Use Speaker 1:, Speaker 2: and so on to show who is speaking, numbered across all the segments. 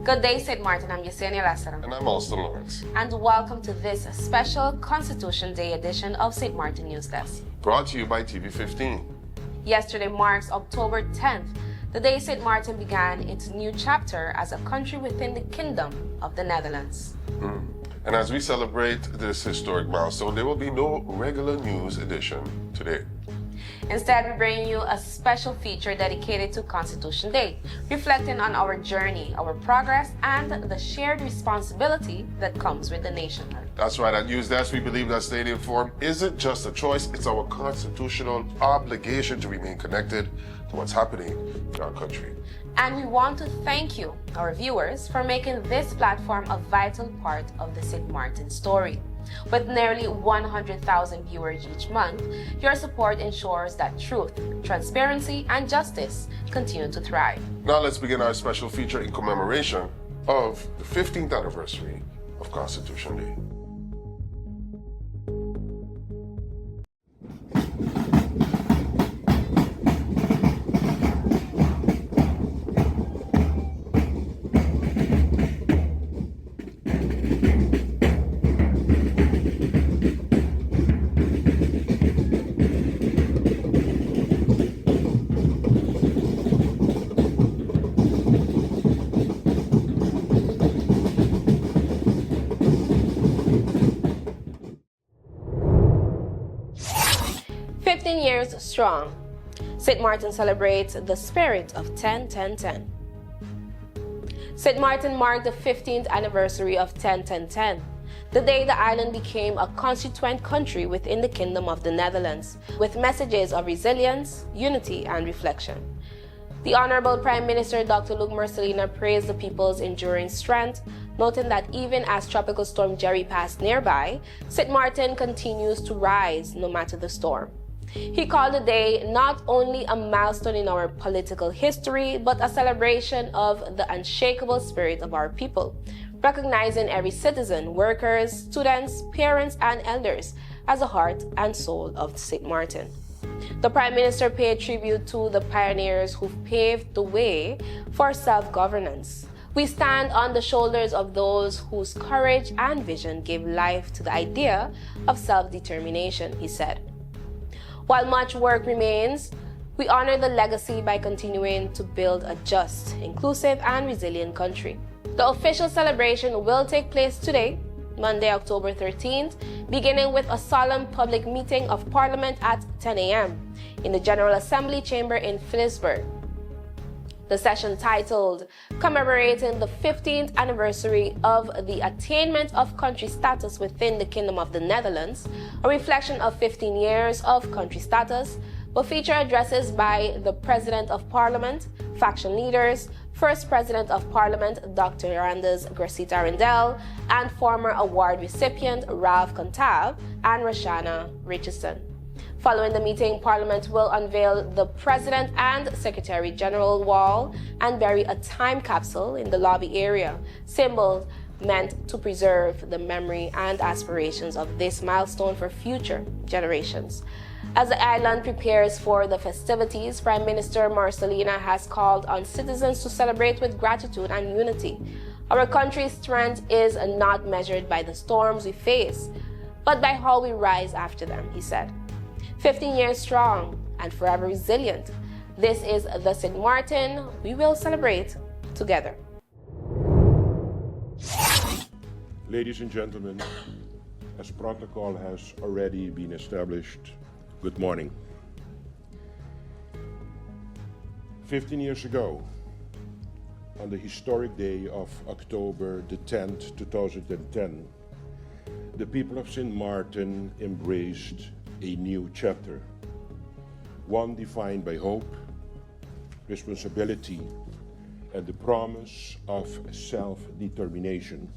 Speaker 1: Good day, St. Maarten. I'm Yesenia Lassaran.
Speaker 2: And I'm Austin Lawrence.
Speaker 1: And welcome to this special Constitution Day edition of St. Maarten News Desk.
Speaker 2: Brought to you by TV15.
Speaker 1: Yesterday marks October 10th, the day St. Maarten began its new chapter as a country within the Kingdom of the Netherlands.
Speaker 2: And as we celebrate this historic milestone, there will be no regular news edition today.
Speaker 1: Instead, we bring you a special feature dedicated to Constitution Day, reflecting on our journey, our progress, and the shared responsibility that comes with the nationhood.
Speaker 2: That's right. At NEWSDESK, we believe that staying informed isn't just a choice, it's our constitutional obligation to remain connected to what's happening in our country.
Speaker 1: And we want to thank you, our viewers, for making this platform a vital part of the Sint Maarten story. With nearly 100,000 viewers each month, your support ensures that truth, transparency, and justice continue to thrive.
Speaker 2: Now let's begin our special feature in commemoration of the 15th anniversary of Constitution Day.
Speaker 1: Years strong, St. Maarten celebrates the spirit of 10-10-10. St. Maarten marked the 15th anniversary of 10-10-10, the day the island became a constituent country within the Kingdom of the Netherlands, with messages of resilience, unity, and reflection. The Honorable Prime Minister Dr. Luc Marcelina praised the people's enduring strength, noting that even as Tropical Storm Jerry passed nearby, St. Maarten continues to rise no matter the storm. He called the day not only a milestone in our political history, but a celebration of the unshakable spirit of our people, recognizing every citizen, workers, students, parents, and elders as the heart and soul of St. Maarten. The Prime Minister paid tribute to the pioneers who've paved the way for self-governance. We stand on the shoulders of those whose courage and vision gave life to the idea of self-determination, he said. While much work remains, we honor the legacy by continuing to build a just, inclusive, and resilient country. The official celebration will take place today, Monday, October 13th, beginning with a solemn public meeting of Parliament at 10 a.m. in the General Assembly Chamber in Philipsburg. The session, titled Commemorating the 15th Anniversary of the Attainment of Country Status within the Kingdom of the Netherlands, a reflection of 15 years of country status, will feature addresses by the President of Parliament, faction leaders, First President of Parliament Dr. Randes Gracita Rendel, and former award recipient Ralph Contav and Rashana Richardson. Following the meeting, Parliament will unveil the President and Secretary General wall and bury a time capsule in the lobby area, symbols meant to preserve the memory and aspirations of this milestone for future generations. As the island prepares for the festivities, Prime Minister Marcelina has called on citizens to celebrate with gratitude and unity. Our country's strength is not measured by the storms we face, but by how we rise after them, he said. 15 years strong and forever resilient. This is the St. Maarten we will celebrate together.
Speaker 3: Ladies and gentlemen, as protocol has already been established, good morning. 15 years ago, on the historic day of October the 10th, 2010, the people of St. Maarten embraced a new chapter, one defined by hope, responsibility, and the promise of self-determination.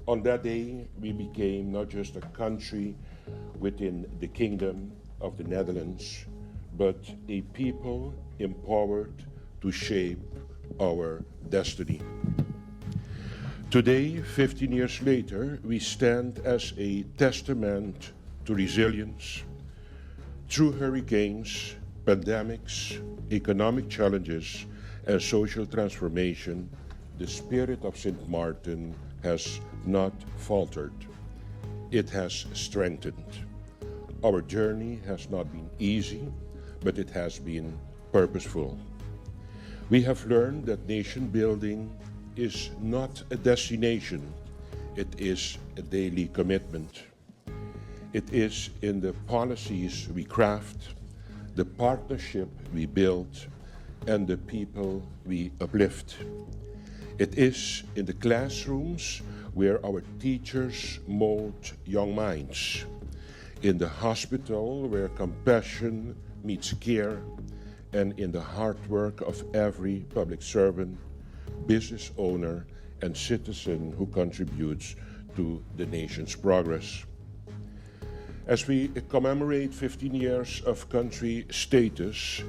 Speaker 3: On that day, we became not just a country within the Kingdom of the Netherlands, but a people empowered to shape our destiny. Today, 15 years later, we stand as a testament to resilience. Through hurricanes, pandemics, economic challenges, and social transformation, the spirit of Sint Maarten has not faltered. It has strengthened. Our journey has not been easy, but it has been purposeful. We have learned that nation building is not a destination, it is a daily commitment. It is in the policies we craft, the partnership we build, and the people we uplift. It is in the classrooms where our teachers mold young minds, in the hospital where compassion meets care, and in the hard work of every public servant, business owner, and citizen who contributes to the nation's progress. As we commemorate 15 years of country status,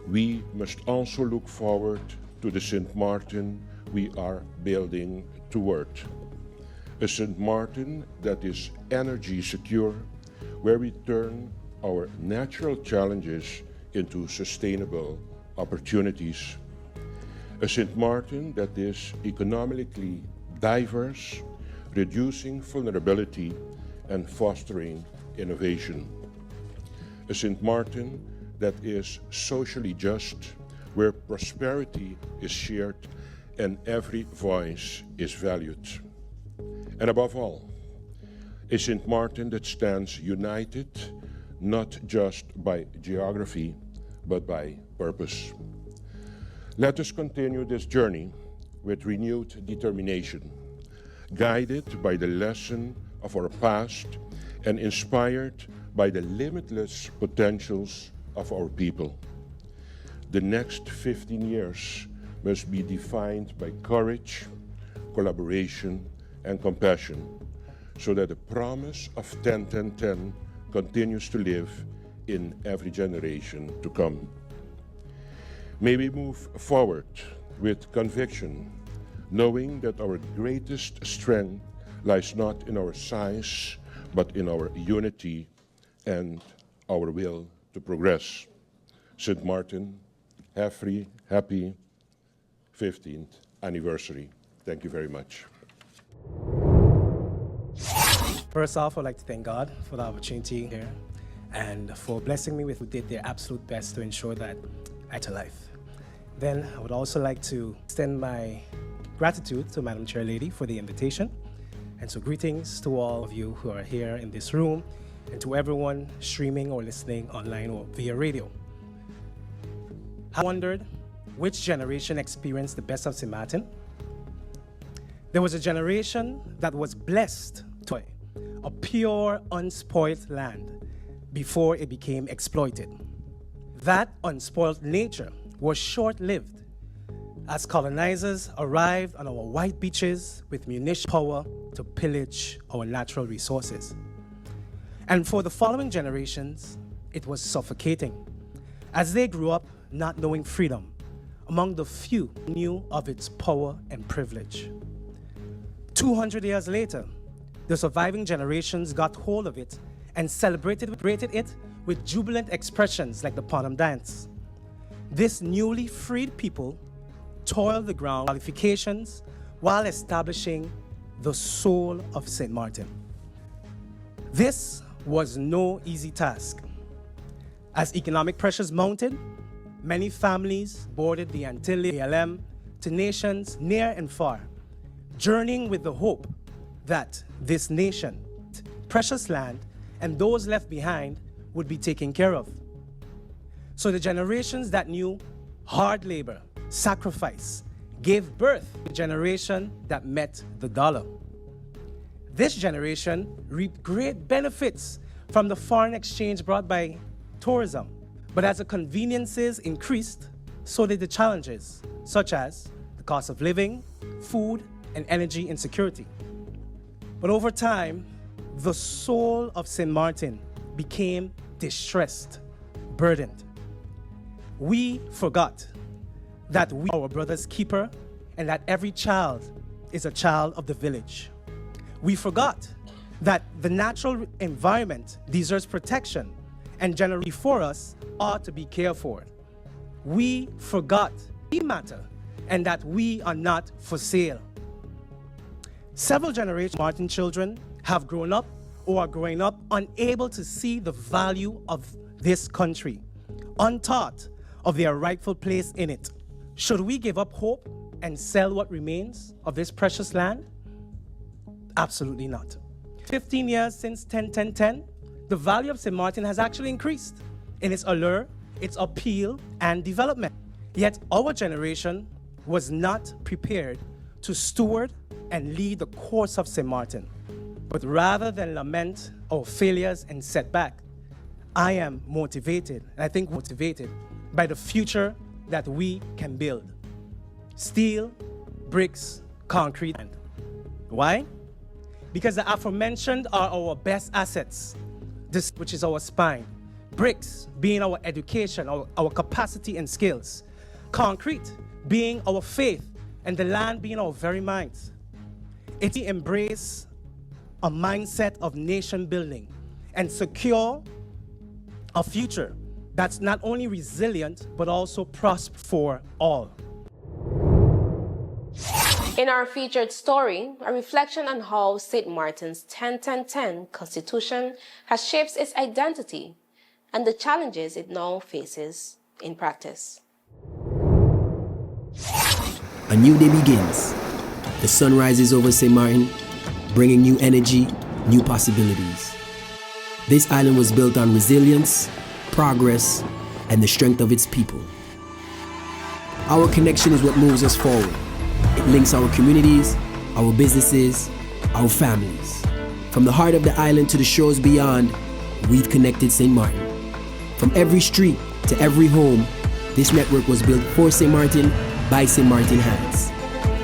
Speaker 3: we must also look forward to the Sint Maarten we are building toward. A Sint Maarten that is energy secure, where we turn our natural challenges into sustainable opportunities. A Sint Maarten that is economically diverse, reducing vulnerability and fostering innovation. A Sint Maarten that is socially just, where prosperity is shared and every voice is valued. And above all, a Sint Maarten that stands united, not just by geography, but by purpose. Let us continue this journey with renewed determination, guided by the lesson of our past and inspired by the limitless potentials of our people. The next 15 years must be defined by courage, collaboration, and compassion, so that the promise of 10-10-10 continues to live in every generation to come. May we move forward with conviction, knowing that our greatest strength lies not in our size, but in our unity and our will to progress. Sint Maarten, happy 15th anniversary. Thank you very much.
Speaker 4: First off, I'd like to thank God for the opportunity here and for blessing me with who did their absolute best to ensure that I had a life. Then I would also like to extend my gratitude to Madam Chair Lady for the invitation. And so greetings to all of you who are here in this room and to everyone streaming or listening online or via radio. I wondered which generation experienced the best of Sint Maarten. There was a generation that was blessed to a pure, unspoiled land before it became exploited. That unspoiled nature was short-lived as colonizers arrived on our white beaches with munition power to pillage our natural resources. And for the following generations, it was suffocating as they grew up not knowing freedom among the few who knew of its power and privilege. 200 years later, the surviving generations got hold of it and celebrated it with jubilant expressions like the Panam dance. This newly freed people toiled the ground qualifications while establishing the soul of Sint Maarten. This was no easy task. As economic pressures mounted, many families boarded the Antilles ALM to nations near and far, journeying with the hope that this nation, precious land, and those left behind would be taken care of. So the generations that knew hard labor, sacrifice, gave birth to the generation that met the dollar. This generation reaped great benefits from the foreign exchange brought by tourism. But as the conveniences increased, so did the challenges, such as the cost of living, food, and energy insecurity. But over time, the soul of Sint Maarten became distressed, burdened. We forgot that we are our brother's keeper and that every child is a child of the village. We forgot that the natural environment deserves protection and generally for us ought to be cared for. We forgot we matter and that we are not for sale. Several generations of Martin children have grown up or are growing up unable to see the value of this country, untaught of their rightful place in it. Should we give up hope and sell what remains of this precious land? Absolutely not. 15 years since 10-10-10, the value of Sint Maarten has actually increased in its allure, its appeal, and development. Yet our generation was not prepared to steward and lead the course of Sint Maarten. But rather than lament our failures and setback, I am motivated, and I think motivated, by the future that we can build. Steel, bricks, concrete. Why? Because the aforementioned are our best assets, this which is our spine. Bricks being our education, our capacity and skills. Concrete being our faith, and the land being our very minds. It embrace a mindset of nation building and secure a future that's not only resilient, but also prosperous for all.
Speaker 1: In our featured story, a reflection on how Sint Maarten's 10-10-10 Constitution has shaped its identity and the challenges it now faces in practice.
Speaker 5: A new day begins. The sun rises over Sint Maarten, bringing new energy, new possibilities. This island was built on resilience, progress, and the strength of its people. Our connection is what moves us forward. It links our communities, our businesses, our families. From the heart of the island to the shores beyond, we've connected Sint Maarten. From every street to every home, this network was built for Sint Maarten by Sint Maarten hands.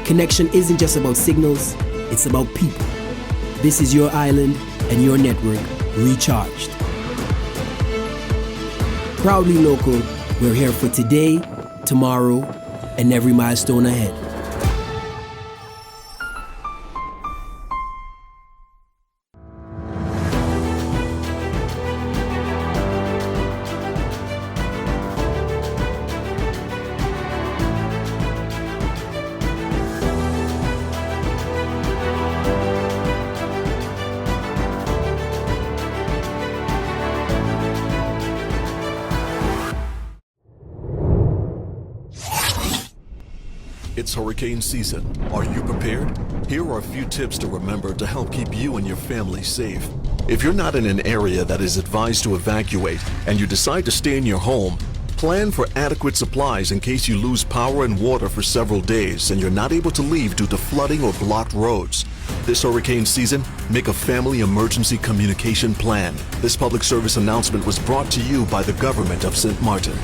Speaker 5: Connection isn't just about signals, it's about people. This is your island and your network recharged. Proudly local, we're here for today, tomorrow, and every milestone ahead.
Speaker 6: It's hurricane season. Are you prepared? Here are a few tips to remember to help keep you and your family safe. If you're not in an area that is advised to evacuate and you decide to stay in your home, plan for adequate supplies in case you lose power and water for several days and you're not able to leave due to flooding or blocked roads. This hurricane season, make a family emergency communication plan. This public service announcement was brought to you by the government of Sint Maarten.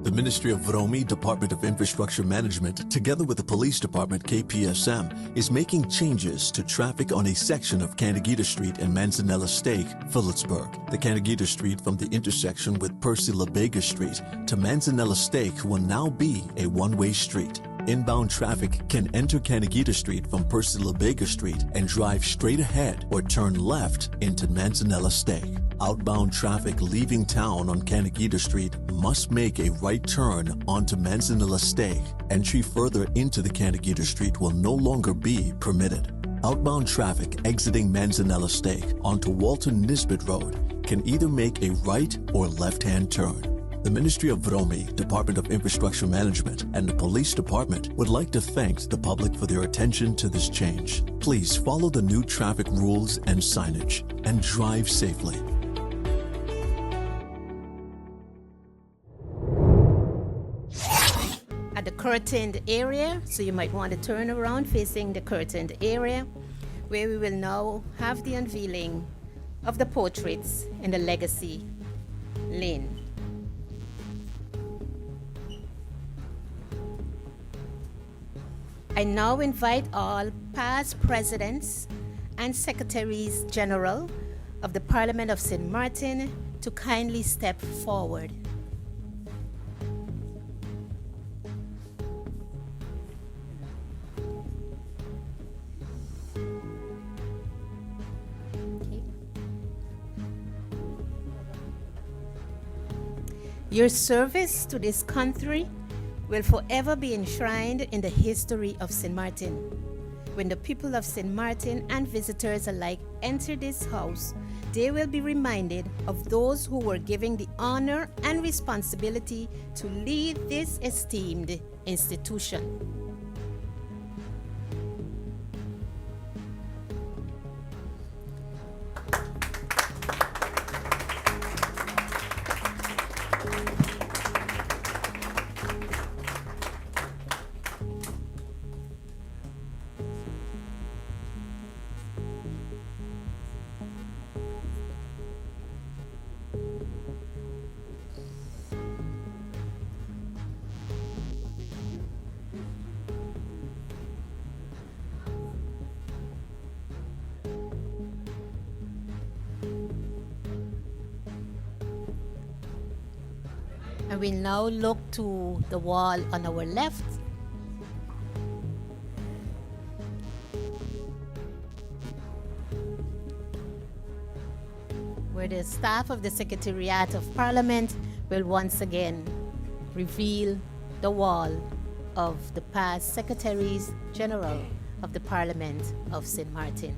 Speaker 6: The Ministry of Autonomy, Department of Infrastructure Management, together with the Police Department KPSM, is making changes to traffic on a section of Canagita Street and Manzanella Steak, Phillipsburg. The Canagita Street from the intersection with Percy LaBega Street to Manzanella Steak will now be a one-way street. Inbound traffic can enter Canagita Street from Percy LaBega Street and drive straight ahead or turn left into Manzanella Steak. Outbound traffic leaving town on Canagita Street must make a right turn onto Manzanella Steak. Entry further into the Canagita Street will no longer be permitted. Outbound traffic exiting Manzanella Steak onto Walton Nisbet Road can either make a right or left-hand turn. The Ministry of Autonomy, Department of Infrastructure Management, and the Police Department would like to thank the public for their attention to this change. Please follow the new traffic rules and signage and drive safely.
Speaker 7: At the curtained area, so you might want to turn around facing the curtained area, where we will now have the unveiling of the portraits in the Legacy Lane. I now invite all past presidents and secretaries general of the Parliament of Sint Maarten to kindly step forward. Your service to this country will forever be enshrined in the history of Sint Maarten. When the people of Sint Maarten and visitors alike enter this house, they will be reminded of those who were given the honor and responsibility to lead this esteemed institution. And we'll now look to the wall on our left. Where the staff of the Secretariat of Parliament will once again reveal the wall of the past Secretaries General of the Parliament of Sint Maarten.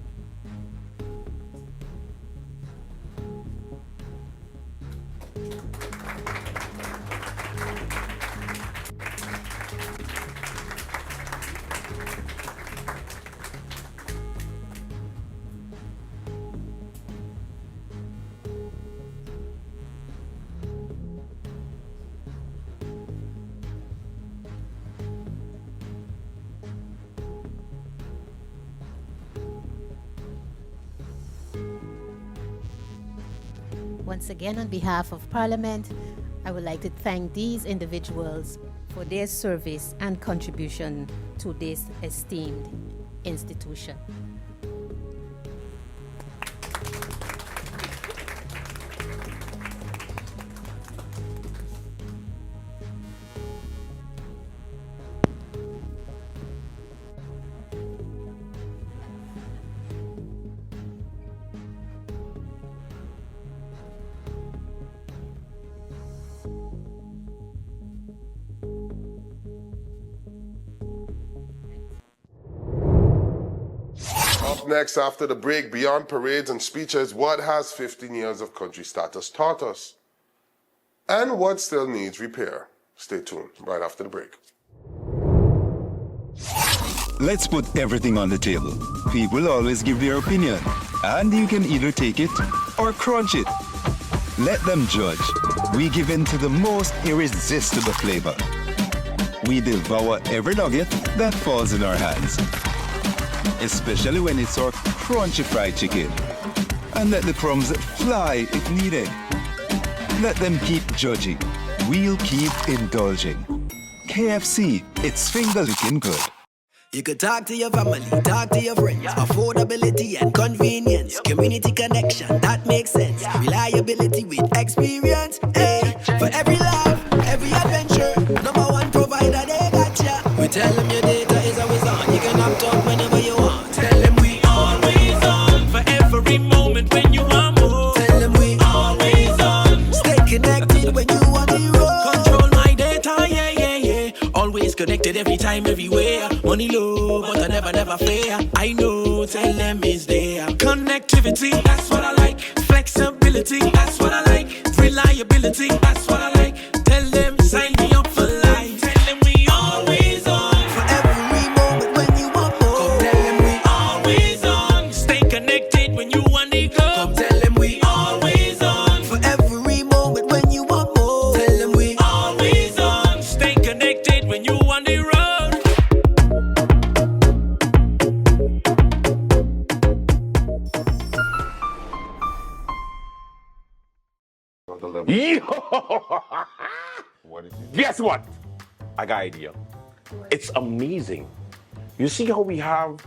Speaker 7: Once again, on behalf of Parliament, I would like to thank these individuals for their service and contribution to this esteemed institution.
Speaker 2: Up next, after the break, beyond parades and speeches, what has 15 years of country status taught us? And what still needs repair? Stay tuned right after the break.
Speaker 8: Let's put everything on the table. People always give their opinion, and you can either take it or crunch it. Let them judge. We give in to the most irresistible flavor. We devour every nugget that falls in our hands, especially when it's our crunchy fried chicken. And let the crumbs fly if needed. Let them keep judging. We'll keep indulging. KFC, it's finger-licking good.
Speaker 5: You could talk to your family, talk to your friends. Affordability and convenience. Community connection, that makes sense. Reliability with experience. Hey, for every love, every adventure. Number one provider, they got ya. We tell them your data is always on. You can opt out whenever you want. Tell them we always on. For every moment when you want more. Tell them we always on. Stay connected when you want to roll.
Speaker 9: Control my data, yeah, yeah, yeah. Always connected every time, everywhere. Money low, but I never fair. I know, tell them is there. Connectivity, that's what I like. Flexibility, that's what I like. Reliability, that's what I like. Tell them, sign me up for life. Tell them we always on.
Speaker 5: For every moment when you want more. Come tell them we
Speaker 9: Always on. Stay connected when you want to go.
Speaker 5: Come tell them we
Speaker 9: Always on.
Speaker 5: For every moment when you want more. Tell them we
Speaker 9: Always on. Stay connected when you want to road.
Speaker 2: On the level. What is it?
Speaker 10: Guess what? I got an idea. It's amazing. You see how we have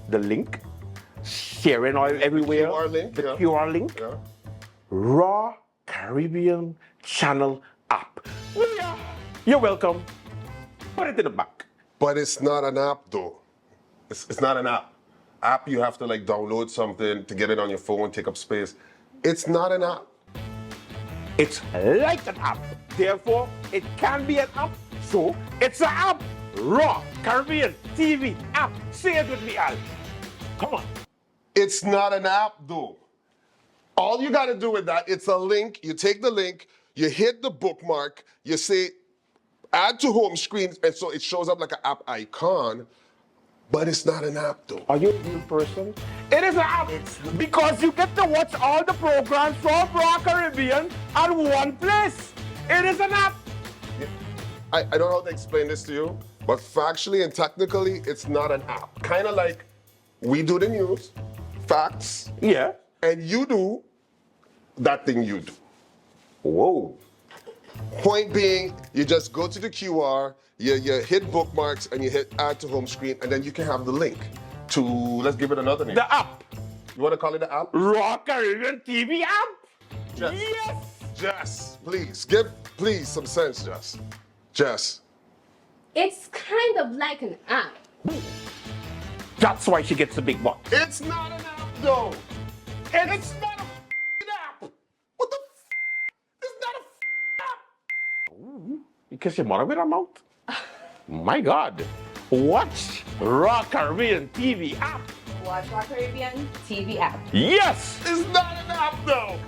Speaker 10: the link? Sharing oil everywhere.
Speaker 2: QR link,
Speaker 10: the
Speaker 2: yeah.
Speaker 10: QR link.
Speaker 2: Yeah.
Speaker 10: Raw Caribbean Channel app. Yeah. You're welcome. Put it in the back.
Speaker 2: But it's not an app, though. It's not an app. App, you have to like download something to get it on your phone, take up space. It's not an app.
Speaker 10: It's like an app. Therefore, it can be an app. So, it's an app. Raw Caribbean TV app. Say it with me, Al. Come on.
Speaker 2: It's not an app, though. All you got to do with that, it's a link. You take the link, you hit the bookmark, you say add to home screen, and so it shows up like an app icon, but it's not an app, though.
Speaker 10: Are you a real person? It is an app because you get to watch all the programs from Raw Caribbean at one place. It is an app.
Speaker 2: I don't know how to explain this to you, but factually and technically, it's not an app. Kind of like we do the news, facts,
Speaker 10: Yeah.
Speaker 2: and you do that thing you do.
Speaker 10: Whoa.
Speaker 2: Point being, you just go to the QR, you hit bookmarks, and you hit add to home screen, and then you can have the link to, let's give it another name.
Speaker 10: The app.
Speaker 2: You want to call it the app?
Speaker 10: Raw Caribbean TV app.
Speaker 2: Jess.
Speaker 10: Yes.
Speaker 2: Jess, please, give some sense, Jess. Jess.
Speaker 1: It's kind of like an app.
Speaker 10: That's why she gets the big bucks.
Speaker 2: It's not an app, though. It's not a app. What the It's not a app.
Speaker 10: You kiss your mother with her mouth? My God. Watch Raw Caribbean TV app.
Speaker 1: Watch Raw Caribbean TV app.
Speaker 10: Yes.
Speaker 2: It's not an app, though.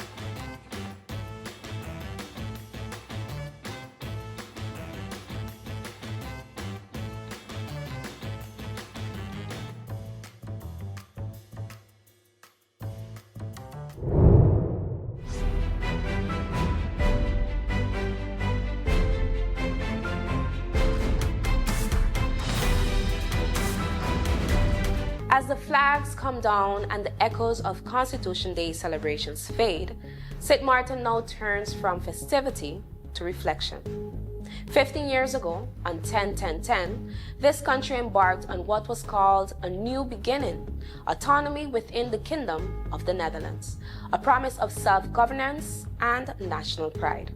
Speaker 1: As the flags come down and the echoes of Constitution Day celebrations fade, Sint Maarten now turns from festivity to reflection. 15 years ago, on 10-10-10, this country embarked on what was called a new beginning, autonomy within the Kingdom of the Netherlands, a promise of self-governance and national pride.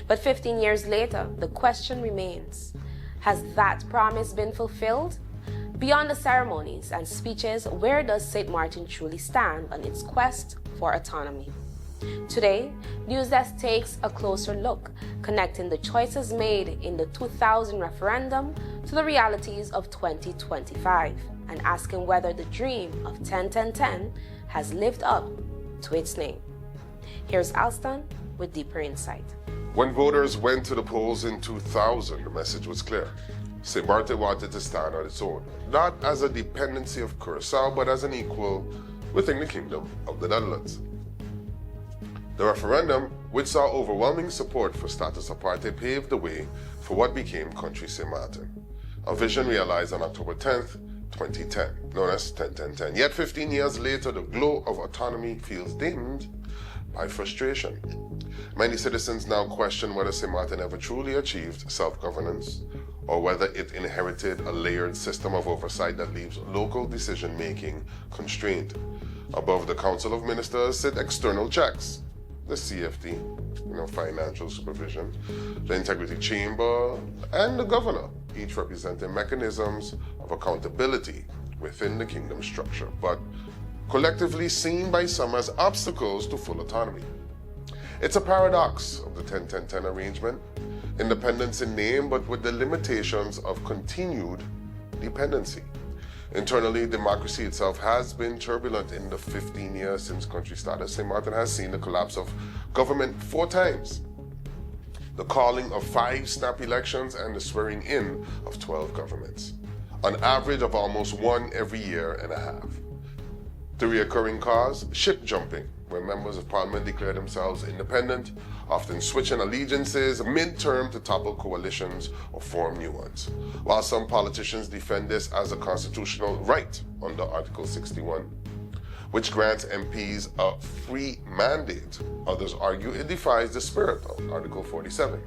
Speaker 1: But 15 years later, the question remains, has that promise been fulfilled? Beyond the ceremonies and speeches, where does Sint Maarten truly stand on its quest for autonomy? Today, NEWSDESK takes a closer look, connecting the choices made in the 2000 referendum to the realities of 2025, and asking whether the dream of 10-10-10 has lived up to its name. Here's Alston with deeper insight.
Speaker 2: When voters went to the polls in 2000, the message was clear. Sint Maarten wanted to stand on its own, not as a dependency of Curaçao, but as an equal within the Kingdom of the Netherlands. The referendum, which saw overwhelming support for status aparte, paved the way for what became Country Sint Maarten, a vision realized on October 10th, 2010, known as 10-10-10. Yet 15 years later, the glow of autonomy feels dimmed by frustration. Many citizens now question whether Sint Maarten ever truly achieved self-governance, or whether it inherited a layered system of oversight that leaves local decision-making constrained. Above the Council of Ministers sit external checks, the CFT, financial supervision, the Integrity Chamber, and the Governor, each representing mechanisms of accountability within the kingdom structure, but collectively seen by some as obstacles to full autonomy. It's a paradox of the 10-10-10 arrangement, independence in name, but with the limitations of continued dependency. Internally, democracy itself has been turbulent in the 15 years since country started. Sint Maarten has seen the collapse of government 4 times, the calling of 5 snap elections, and the swearing in of 12 governments, an average of almost 1 every year and a half. The recurring cause, ship jumping, where members of parliament declare themselves independent, often switching allegiances mid-term to topple coalitions or form new ones. While some politicians defend this as a constitutional right under Article 61, which grants MPs a free mandate, others argue it defies the spirit of Article 47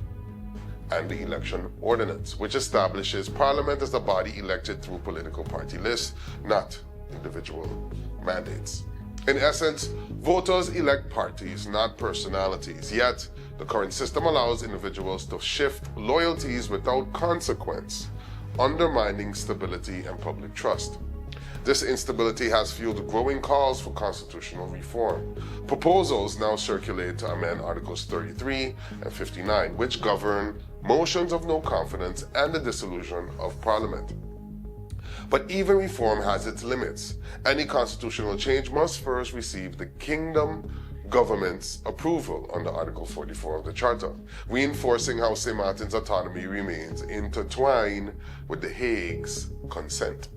Speaker 2: and the election ordinance, which establishes parliament as a body elected through political party lists, not individual mandates. In essence, voters elect parties, not personalities, yet the current system allows individuals to shift loyalties without consequence, undermining stability and public trust. This instability has fueled growing calls for constitutional reform. Proposals now circulate to amend Articles 33 and 59, which govern motions of no confidence, and the dissolution of Parliament. But even reform has its limits. Any constitutional change must first receive the Kingdom government's approval under Article 44 of the Charter, reinforcing how St. Maarten's autonomy remains intertwined with The Hague's consent.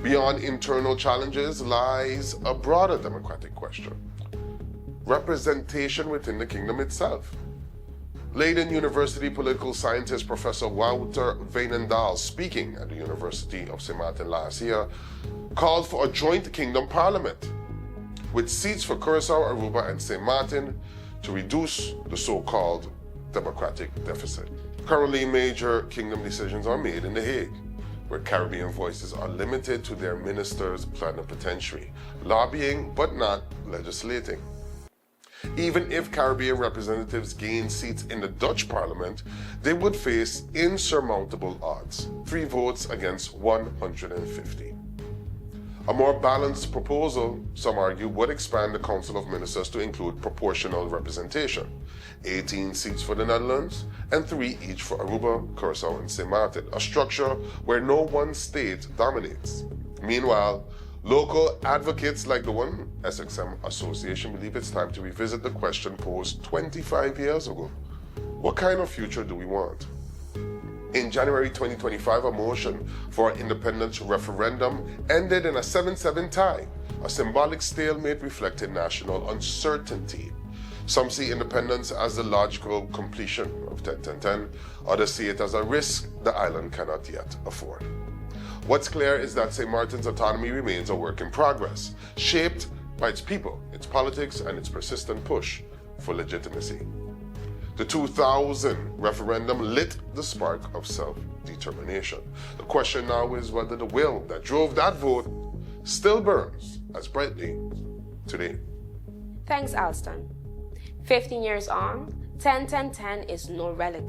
Speaker 2: Beyond internal challenges lies a broader democratic question: representation within the kingdom itself. Leiden University political scientist Professor Wouter Veenendaal, speaking at the University of St. Maarten last year, called for a joint kingdom parliament with seats for Curaçao, Aruba, and St. Maarten to reduce the so-called democratic deficit. Currently, major kingdom decisions are made in The Hague, where Caribbean voices are limited to their ministers plenipotentiary, lobbying but not legislating. Even if Caribbean representatives gain seats in the Dutch parliament, they would face insurmountable odds, 3 votes against 150. A more balanced proposal, some argue, would expand the Council of Ministers to include proportional representation, 18 seats for the Netherlands and 3 each for Aruba, Curaçao, and Sint Maarten, a structure where no one state dominates. Meanwhile, local advocates like the one SXM Association believe it's time to revisit the question posed 25 years ago. What kind of future do we want? In January 2025, a motion for an independence referendum ended in a 7-7 tie, a symbolic stalemate reflecting national uncertainty. Some see independence as the logical completion of 10-10-10. Others see it as a risk the island cannot yet afford. What's clear is that St. Maarten's autonomy remains a work in progress, shaped by its people, its politics, and its persistent push for legitimacy. The 2000 referendum lit the spark of self-determination. The question now is whether the will that drove that vote still burns as brightly today.
Speaker 1: Thanks, Alston. 15 years on, 10-10-10 is no relic.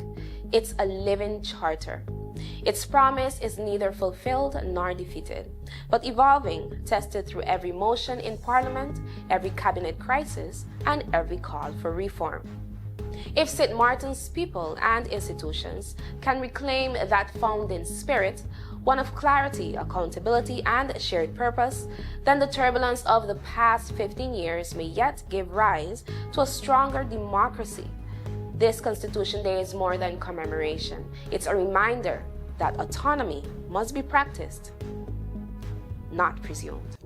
Speaker 1: It's a living charter. Its promise is neither fulfilled nor defeated, but evolving, tested through every motion in Parliament, every cabinet crisis, and every call for reform. If St. Maarten's people and institutions can reclaim that founding spirit, one of clarity, accountability, and shared purpose, then the turbulence of the past 15 years may yet give rise to a stronger democracy. This Constitution Day is more than commemoration. It's a reminder that autonomy must be practiced, not presumed.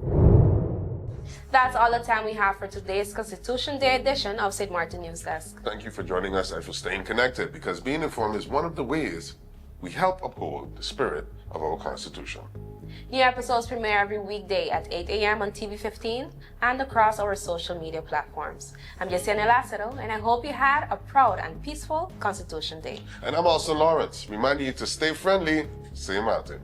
Speaker 1: That's all the time we have for today's Constitution Day edition of St. Maarten News Desk.
Speaker 2: Thank you for joining us and for staying connected, because being informed is one of the ways we help uphold the spirit of our Constitution.
Speaker 1: New episodes premiere every weekday at 8 a.m. on TV 15 and across our social media platforms. I'm Yesenia Lassero, and I hope you had a proud and peaceful Constitution Day.
Speaker 2: And I'm also Lawrence, reminding you to stay friendly, St. Maarten.